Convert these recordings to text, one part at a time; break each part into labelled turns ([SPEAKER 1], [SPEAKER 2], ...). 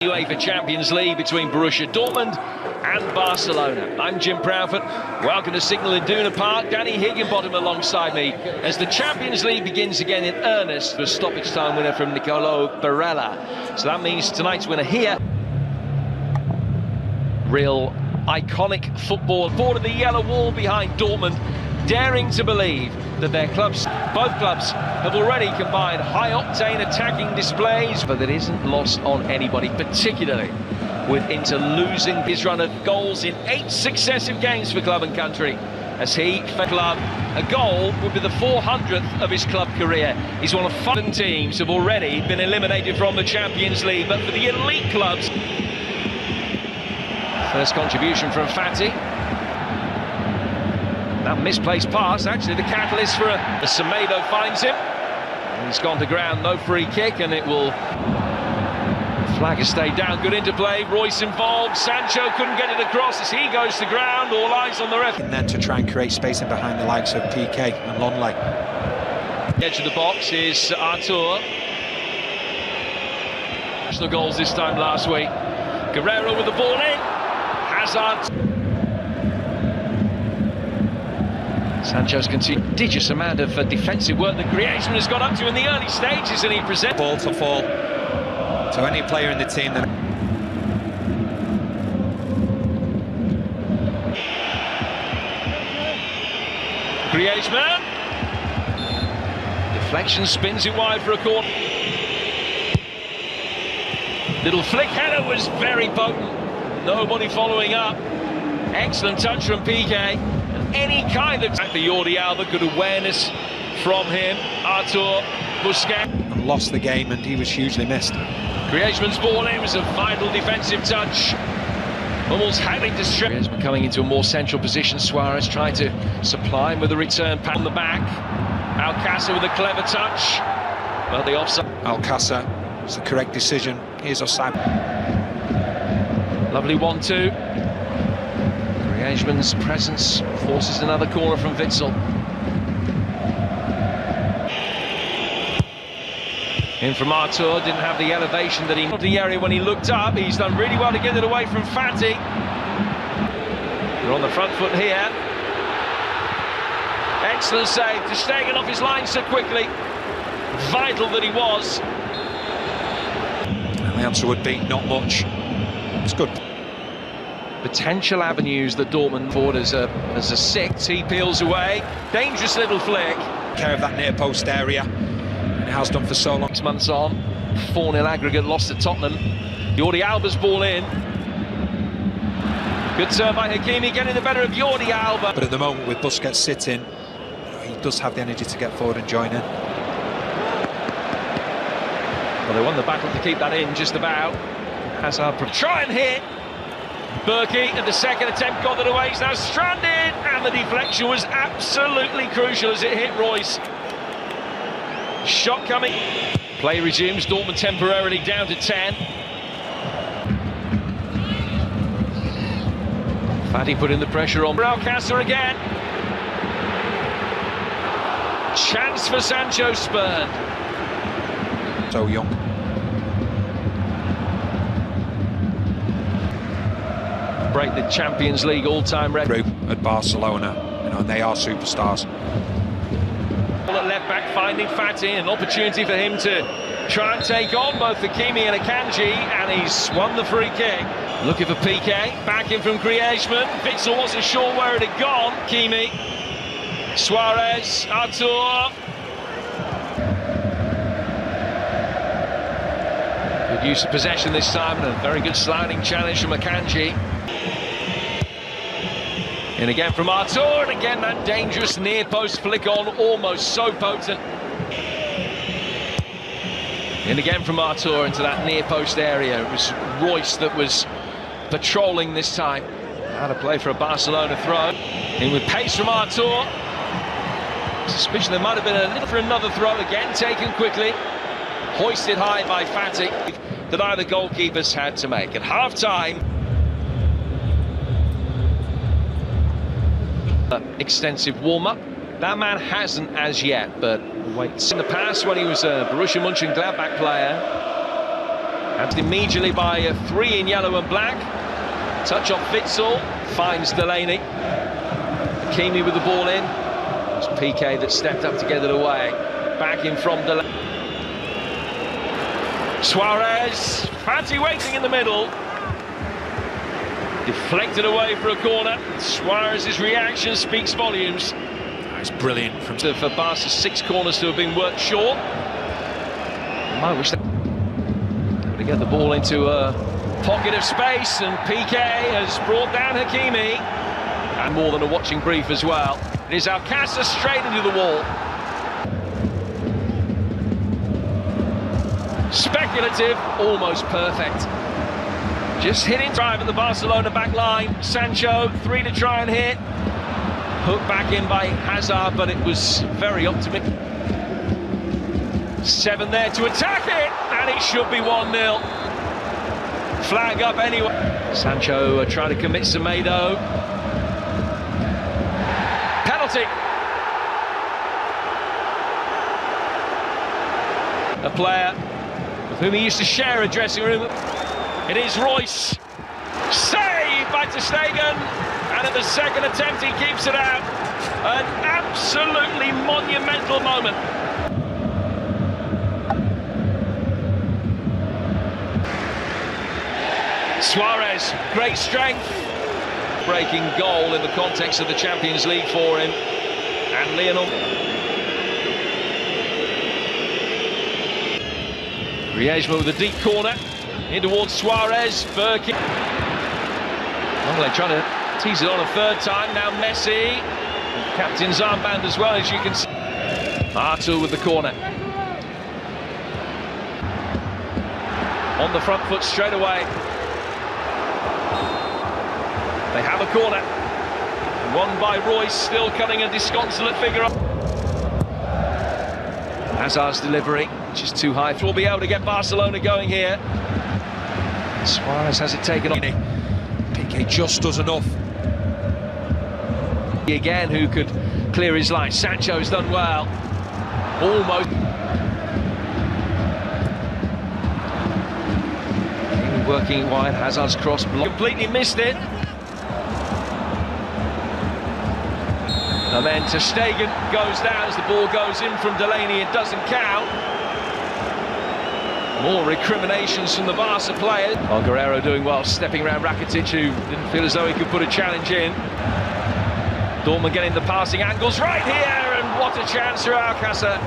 [SPEAKER 1] UEFA Champions League between Borussia Dortmund and Barcelona. I'm Jim Proudfoot. Welcome to Signal Iduna Park. Danny Higginbottom alongside me as the Champions League begins again in earnest for stoppage time winner from Nicolo Barella. So that means tonight's winner here. Real iconic football. Board of the yellow wall behind Dortmund, daring to believe that their clubs, both clubs, have already combined high-octane attacking displays, but that isn't lost on anybody, particularly with Inter losing his run of goals in 8 successive games for club and country. As he, for club, a goal would be the 400th of his club career. He's one of 5 teams have already been eliminated from the Champions League, but for the elite clubs, first contribution from Fati. That misplaced pass, actually the catalyst for as Semedo finds him. He's gone to ground, no free kick, and it will... Flag has stayed down, good interplay, Royce involved, Sancho couldn't get it across as he goes to ground, all eyes on the ref.
[SPEAKER 2] And then to try and create space in behind the likes of PK and Lonley.
[SPEAKER 1] Edge of the box is Artur. National goals this time last week. Guerrero with the ball in, Hazard. Sancho's continued prodigious amount of defensive work that Griezmann has got up to in the early stages, and he presents
[SPEAKER 2] ball to fall to any player in the team that...
[SPEAKER 1] Griezmann, deflection, spins it wide for a corner. Little flick header was very potent, nobody following up. Excellent touch from PK. Any kind of attack for Jordi Alba, good awareness from him. Artur, Busquets.
[SPEAKER 2] And lost the game, and he was hugely missed.
[SPEAKER 1] Griezmann's ball in was a vital defensive touch. Almost having to stretch. Griezmann coming into a more central position. Suarez trying to supply him with a return pass on the back. Alcácer with a clever touch. Well, the offside.
[SPEAKER 2] Alcácer, it's the correct decision. Here's offside.
[SPEAKER 1] Lovely 1-2. Griezmann's presence forces another corner from Witsel. In from Artur, didn't have the elevation that he wanted the area when he looked up. He's done really well to get it away from Fati. They're on the front foot here. Excellent save. Ter Stegen off his line so quickly. Vital that he was.
[SPEAKER 2] And the answer would be not much. It's good.
[SPEAKER 1] Potential avenues that Dortmund forward as a six. He peels away. Dangerous little flick.
[SPEAKER 2] Care of that near post area. And it has done for so long.
[SPEAKER 1] 6 months on. 4-0 aggregate lost to Tottenham. Jordi Alba's ball in. Good turn by Hakimi, getting the better of Jordi Alba.
[SPEAKER 2] But at the moment with Busquets sitting, he does have the energy to get forward and join in.
[SPEAKER 1] Well, they won the battle to keep that in just about. Hazard try and hit. Berkey at the second attempt got it away, he's now stranded, and the deflection was absolutely crucial as it hit Royce. Shot coming. Play resumes, Dortmund temporarily down to 10. Fati putting the pressure on. Alcácer again. Chance for Sancho spurned.
[SPEAKER 2] So young.
[SPEAKER 1] Break the Champions League all-time record
[SPEAKER 2] At Barcelona, and they are superstars.
[SPEAKER 1] At left back finding Fati, an opportunity for him to try and take on both Hakimi and Akanji, and he's won the free kick. Looking for PK, back in from Griezmann. Witsel wasn't sure where it had gone. Hakimi, Suarez, Artur. Good use of possession this time, and a very good sliding challenge from Akanji. In again from Artur, and again that dangerous near post flick on, almost so potent. In again from Artur into that near post area. It was Royce that was patrolling this time. Out of play for a Barcelona throw. In with pace from Artur. Suspicion there might have been a little for another throw, again taken quickly. Hoisted high by Fati that either goalkeepers had to make. At half-time, extensive warm-up. That man hasn't as yet, but waits. In the past, when he was a Borussia Mönchengladbach player, And immediately by 3 in yellow and black. Touch off Witsel, finds Delaney. Hakimi with the ball in. It's PK that stepped up to get it away. Back in from Delaney. Suarez, fancy waiting in the middle. Deflected away for a corner. Suarez's reaction speaks volumes.
[SPEAKER 2] It's brilliant from
[SPEAKER 1] For Barca's 6 corners to have been worked short. I wish they get the ball into a pocket of space, and PK has brought down Hakimi. And more than a watching brief as well. It is Alcácer straight into the wall. Speculative, almost perfect. Just hitting drive at the Barcelona back line. Sancho, 3 to try and hit. Hooked back in by Hazard, but it was very optimistic. 7 there to attack it, and it should be 1-0. Flag up anyway. Sancho trying to commit Semedo. Penalty. A player with whom he used to share a dressing room. It is Royce. Saved by ter Stegen. And at the second attempt, he keeps it out. An absolutely monumental moment. Suarez, great strength. Breaking goal in the context of the Champions League for him. And Lionel. Griezmann with a deep corner. In towards Suarez. Berkey. Longley trying to tease it on a 3rd time. Now Messi. Captain's armband as well, as you can see. Artur with the corner. On the front foot straight away. They have a corner. Won by Royce, still cutting a disconsolate figure up. Hazard's delivery, which is too high. We'll be able to get Barcelona going here. Suarez has it taken on.
[SPEAKER 2] PK just does enough.
[SPEAKER 1] Again, who could clear his line. Sancho's done well. Almost. Working wide, Hazard's cross block. Completely missed it. And then ter Stegen goes down as the ball goes in from Delaney. It doesn't count. More recriminations from the Barca players. Oh, Guerrero doing well, stepping around Rakitic, who didn't feel as though he could put a challenge in. Dortmund getting the passing angles right here, and what a chance for Alcácer.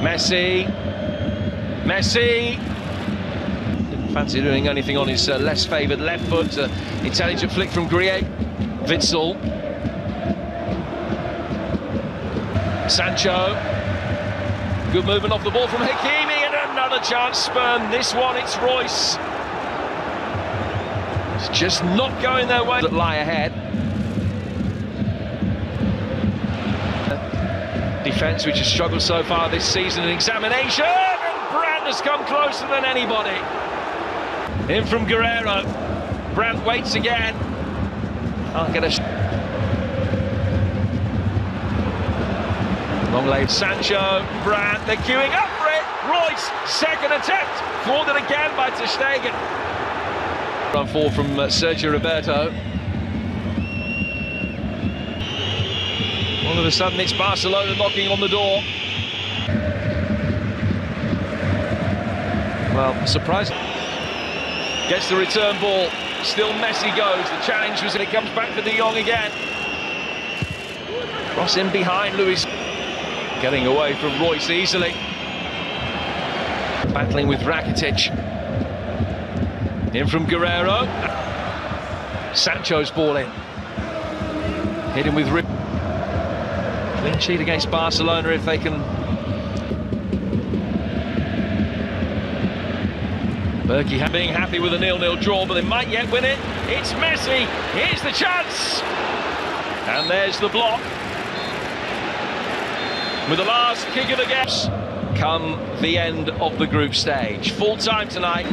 [SPEAKER 1] Messi. Didn't fancy doing anything on his less favoured left foot. Intelligent flick from Griezmann. Witsel. Sancho. Good movement off the ball from Hakimi, and another chance spurned. This one, it's Royce. It's just not going their way. That lie ahead. Defence which has struggled so far this season. An examination, and Brandt has come closer than anybody. In from Guerrero. Brandt waits again. Can't get a... Long laid Sancho, Brandt, they're queuing up for it. Royce, second attempt, thwarted again by ter Stegen. Run forward from Sergio Roberto. All of a sudden it's Barcelona knocking on the door. Well, surprising. Gets the return ball. Still Messi goes. The challenge was, and it comes back to De Jong again. Cross in behind Luis. Getting away from Royce easily. Battling with Rakitic. In from Guerrero. Sancho's ball in. Hit him with rip. Clean sheet against Barcelona if they can. Berkey being happy with a 0-0 draw, but they might yet win it. It's Messi. Here's the chance. And there's the block. With the last kick of the game, come the end of the group stage. Full time tonight.